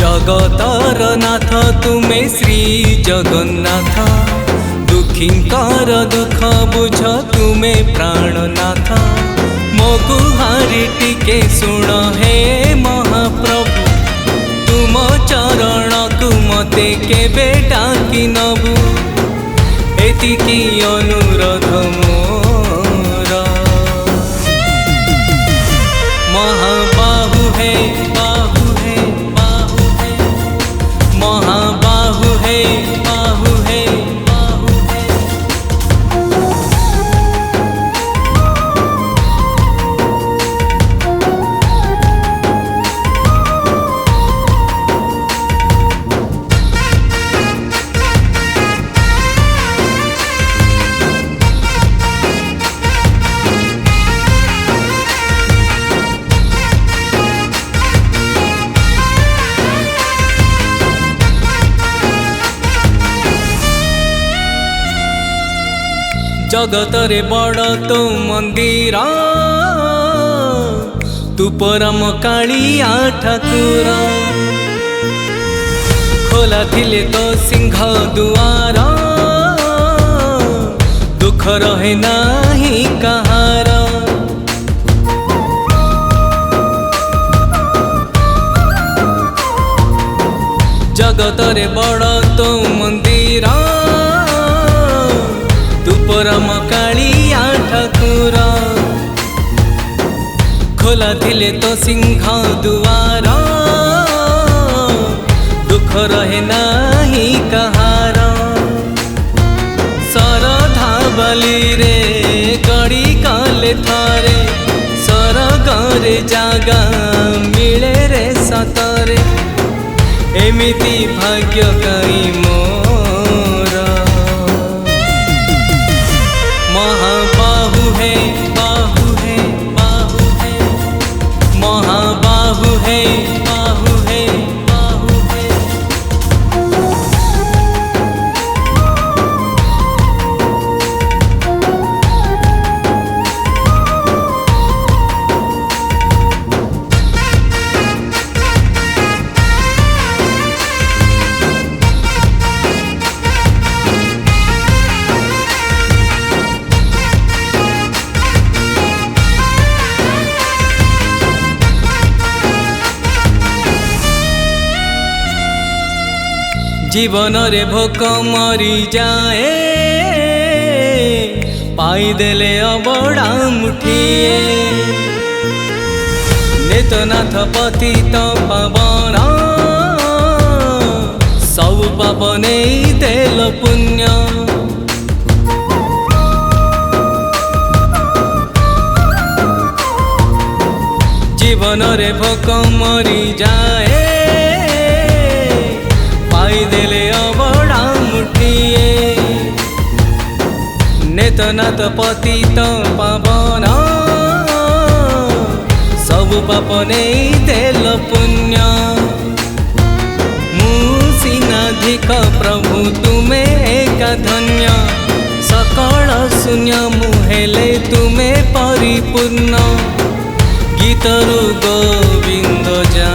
जगतर नाथ तुमे श्री जगन्नाथ, दुखींकर दुख बुझ तुमे प्राणनाथ। मो गुहारी टिके सुण हे महाप्रभु, तुम चरण को मते केबे डाकी नबु, एतिकी अनुरोध मोर। महाबाहु है बाहु है बाहु है, महाबाहु है बाहु है बाहु है। जगतरे बड़ तो मंदिर, तू परम कालिया ठाकुर। खोला थिले तो सिंह दुआर, दुख रहे नाही कहार। जगतरे बड़ तो मंदिर, तू परम कालिया ठाकुर। खोला थिले तो सिंह दुआर, दुख रहे नाही कहार। सरधा बलि रे गड़ी कले थरे, सरगरे जागा मिले रे सतरे। एमिति भाग्य कई मोर। महाबाहु है बाहु है बाहु है, महाबाहु है बाहु है बाहु है। जीवन रे भोक मरी जाए, पाई देले अबड़ा मुठिए। नेतनाथ पतित पावन, सब पाप नहीं देल पुण्य। जीवन रे भोक मरी जाए, पाई देले अबड़ा मुठिए। नेतनाथ पतित पावन, सब पाप नहीं देल पुण्य। मुसिनाधिक प्रभु तुमे एक धन्य, सकल शून्य मुहेले तुमे परिपूर्ण। गीतरु गोविंद जा